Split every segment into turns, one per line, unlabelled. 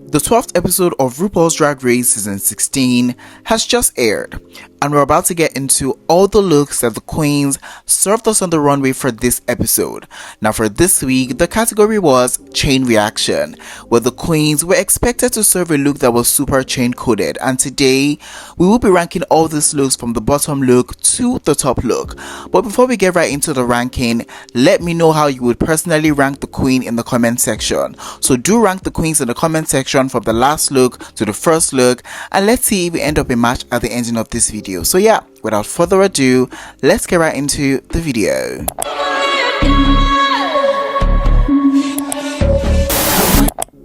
The 12th episode of RuPaul's Drag Race Season 16 has just aired, and we're about to get into all the looks that the queens served us on the runway for this episode. Now for this week, the category was Chain Reaction, where the queens were expected to serve a look that was super chain coded, and today we will be ranking all these looks from the bottom look to the top look. But before we get right into the ranking, let me know how you would personally rank the queen in the comment section. So do rank the queens in the comment section from the last look to the first look, and let's see if we end up a match at the ending of this video. So yeah, without further ado, let's get right into the video.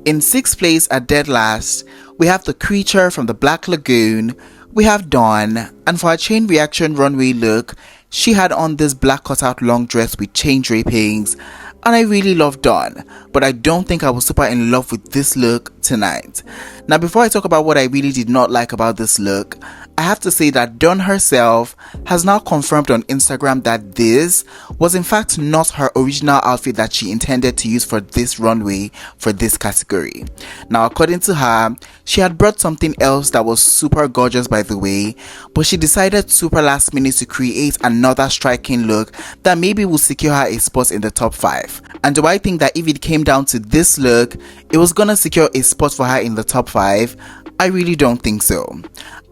In 6th place at dead last, we have the creature from the Black Lagoon. We have Dawn, and for our chain reaction runway look, she had on this black cutout long dress with chain drapings, and I really love Dawn, but I don't think I was super in love with this look tonight. Now before I talk about what I really did not like about this look, I have to say that Dawn herself has now confirmed on Instagram that this was in fact not her original outfit that she intended to use for this runway for this category. Now according to her, she had brought something else that was super gorgeous by the way, but she decided super last minute to create another striking look that maybe will secure her a spot in the top 5. And do I think that if it came down to this look, it was gonna secure a spot for her in the top 5? I really don't think so.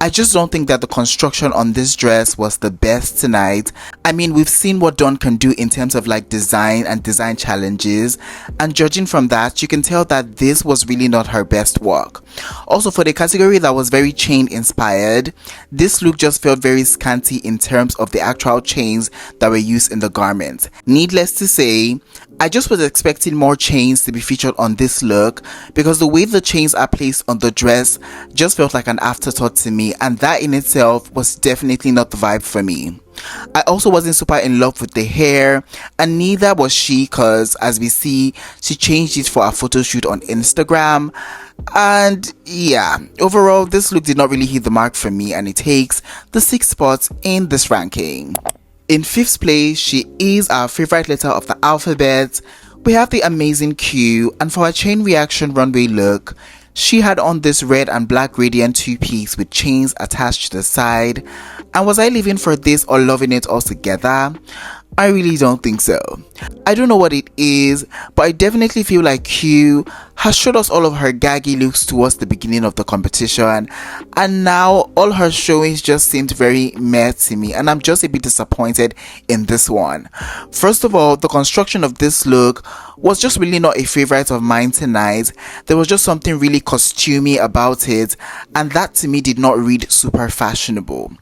I just don't think that the construction on this dress was the best tonight. I mean, we've seen what Dawn can do in terms of like design and design challenges, and judging from that, you can tell that this was really not her best work. Also, for the category that was very chain inspired, this look just felt very scanty in terms of the actual chains that were used in the garment. Needless to say, I just was expecting more chains to be featured on this look, because the way the chains are placed on the dress just felt like an afterthought to me, and that in itself was definitely not the vibe for me. I also wasn't super in love with the hair, and neither was she, because as we see, she changed it for a photo shoot on Instagram. And yeah, overall this look did not really hit the mark for me, and it takes the 6th spot in this ranking. In 5th place, she is our favorite letter of the alphabet. We have the amazing Q, and for her chain reaction runway look, she had on this red and black gradient two-piece with chains attached to the side. And was I living for this or loving it altogether? I really don't think so. I don't know what it is, but I definitely feel like Q has showed us all of her gaggy looks towards the beginning of the competition, and now all her showings just seemed very meh to me, and I'm just a bit disappointed in this one. First of all, the construction of this look was just really not a favorite of mine tonight. There was just something really costumey about it, and that to me did not read super fashionable.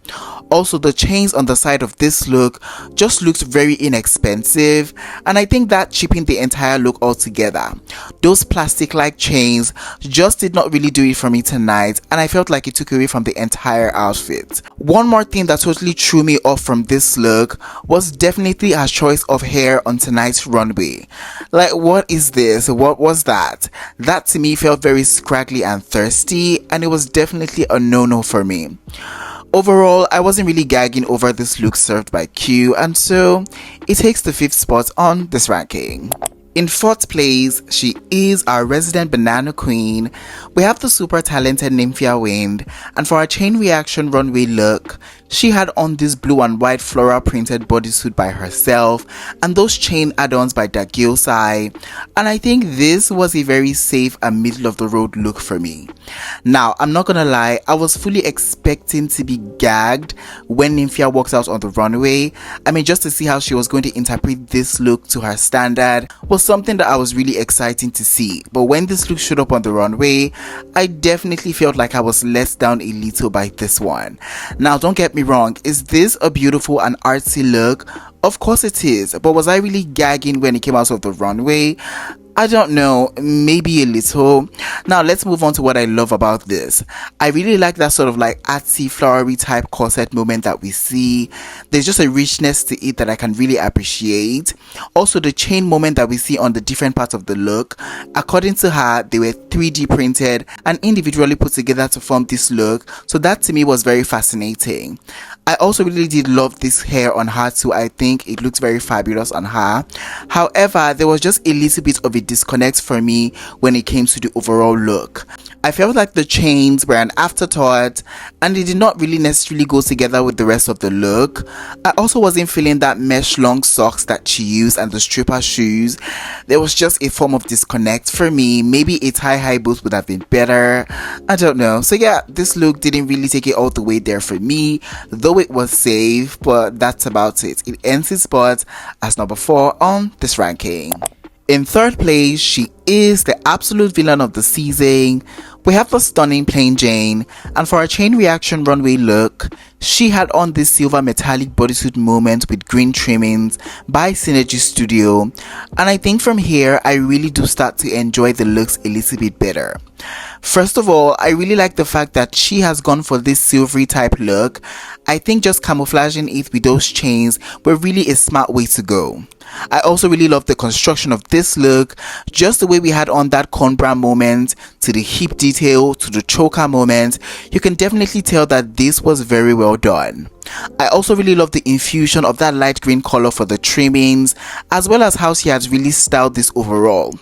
Also, the chains on the side of this look just looked very inexpensive, and I think that cheapened the entire look altogether. Those plastic-like chains just did not really do it for me tonight, and I felt like it took away from the entire outfit. One more thing that totally threw me off from this look was definitely her choice of hair on tonight's runway. Like, what is this? What was that? That to me felt very scraggly and thirsty, and it was definitely a no-no for me. Overall, I wasn't really gagging over this look served by Q, and so it takes the 5th spot on this ranking. In 4th place, she is our resident banana queen. We have the super talented Nymphia Wind, and for our chain reaction runway look, she had on this blue and white floral printed bodysuit by herself and those chain add-ons by Dagiosai, and I think this was a very safe and middle of the road look for me. Now, I'm not gonna lie, I was fully expecting to be gagged when Nymphia walked out on the runway. I mean, just to see how she was going to interpret this look to her standard was something that I was really excited to see, but when this look showed up on the runway, I definitely felt like I was let down a little by this one. Now, don't get me wrong, is this a beautiful and artsy look? Of course it is, but was I really gagging when it came out of the runway? I don't know, maybe a little. Now let's move on to what I love about this. I really like that sort of like artsy flowery type corset moment that we see. There's just a richness to it that I can really appreciate. Also, the chain moment that we see on the different parts of the look, according to her, they were 3D printed and individually put together to form this look, so that to me was very fascinating. I also really did love this hair on her too. I think it looks very fabulous on her. However, there was just a little bit of a a disconnect for me when it came to the overall look. I felt like the chains were an afterthought and they did not really necessarily go together with the rest of the look. I also wasn't feeling that mesh long socks that she used and the stripper shoes. There was just a form of disconnect for me. Maybe a high boot would have been better. I don't know. So yeah, this look didn't really take it all the way there for me, though it was safe, but that's about it. It ends its spot as number 4 on this ranking. In third place, she is the absolute villain of the season. We have the stunning Plain Jane, and for her chain reaction runway look, she had on this silver metallic bodysuit moment with green trimmings by Synergy Studio, and I think from here I really do start to enjoy the looks a little bit better. First of all, I really like the fact that she has gone for this silvery type look. I think just camouflaging it with those chains were really a smart way to go. I also really love the construction of this look, just the way we had on that cornbra moment, to the hip detail, to the choker moment. You can definitely tell that this was very well done. I also really love the infusion of that light green color for the trimmings, as well as how she has really styled this overall.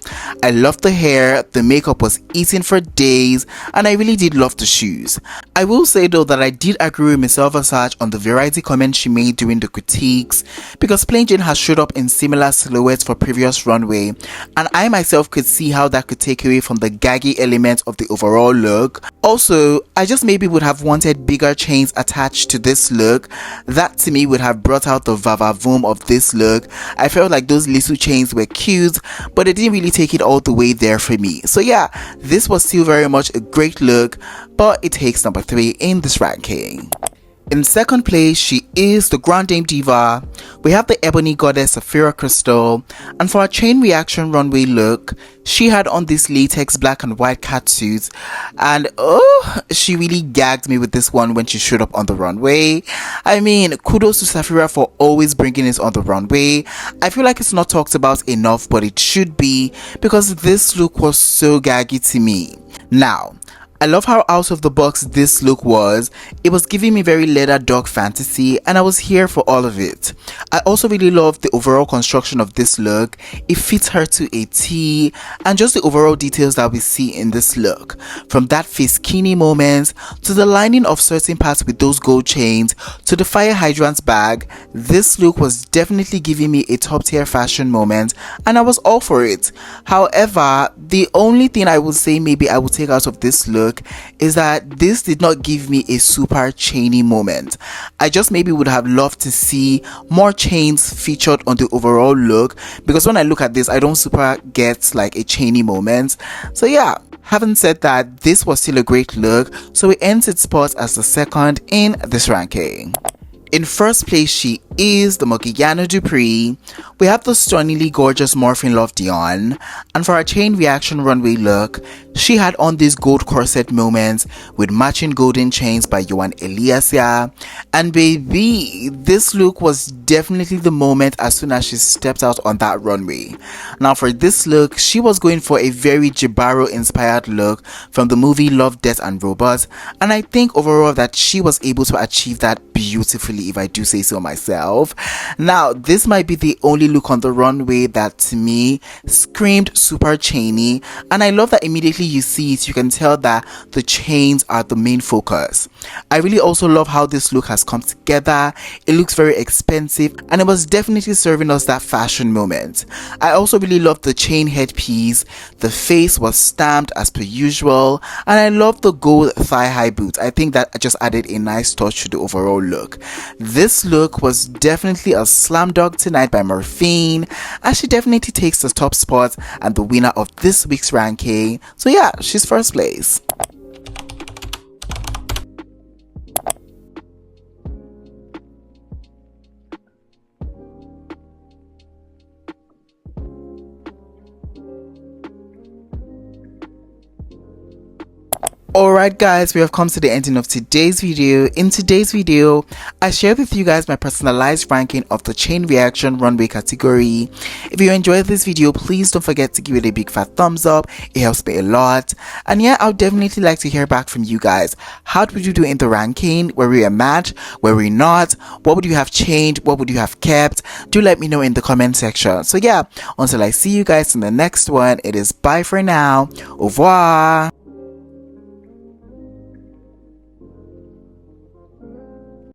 I love the hair, the makeup was eating for days, and I really did love the shoes. I will say though that I did agree with Miss Versace on the variety comments she made during the critiques, because Plain Jane has showed up in similar silhouettes for previous runway, and I myself could see how that could take away from the gaggy element of the overall look. Also, I just maybe would have wanted bigger chains attached to this look. That to me would have brought out the vavavoom of this look. I felt like those little chains were cute, but it didn't really take it all the way there for me. So yeah, this was still very much a great look, but it takes number 3 in this ranking. In second place, she is the Grand Dame Diva. We have the Ebony Goddess Sapphire Crystal, and for her chain reaction runway look, she had on this latex black and white catsuit, and oh, she really gagged me with this one when she showed up on the runway. I mean, kudos to Sapphire for always bringing it on the runway. I feel like it's not talked about enough, but it should be, because this look was so gaggy to me. Now, I love how out of the box this look was. It was giving me very leather dog fantasy, and I was here for all of it. I also really love the overall construction of this look. It fits her to a T, and just the overall details that we see in this look. From that Fiskini moment, to the lining of certain parts with those gold chains, to the fire hydrant bag, this look was definitely giving me a top tier fashion moment, and I was all for it. However, the only thing I would say maybe I would take out of this look is that this did not give me a super chainy moment. I just maybe would have loved to see more chains featured on the overall look, because when I look at this I don't super get like a chainy moment. So yeah, having said that, this was still a great look, so it ends its spot as the second in this ranking. In first place, she is the Mogiano Dupree. We have the stunningly gorgeous Morphine Love Dion, and for her chain reaction runway look, she had on these gold corset moments with matching golden chains by Johan Eliasia, and baby, this look was definitely the moment as soon as she stepped out on that runway. Now for this look, she was going for a very Jibaro inspired look from the movie Love, Death and Robots, and I think overall that she was able to achieve that beautifully, if I do say so myself. Now this might be the only look on the runway that to me screamed super chainy, and I love that immediately you see it, you can tell that the chains are the main focus. I really also love how this look has come together. It looks very expensive, and it was definitely serving us that fashion moment. I also really love the chain headpiece. The face was stamped as per usual, and I love the gold thigh high boots. I think that just added a nice touch to the overall look. This look was definitely a slam dunk tonight by Morphine, and she definitely takes the top spot and the winner of this week's ranking. So yeah, she's first place. Alright guys, we have come to the ending of today's video. In today's video, I shared with you guys my personalized ranking of the chain reaction runway category. If you enjoyed this video, please don't forget to give it a big fat thumbs up. It helps me a lot. And yeah, I would definitely like to hear back from you guys. How would you do in the ranking? Were we a match? Were we not? What would you have changed? What would you have kept? Do let me know in the comment section. So yeah, until I see you guys in the next one, it is bye for now. Au revoir.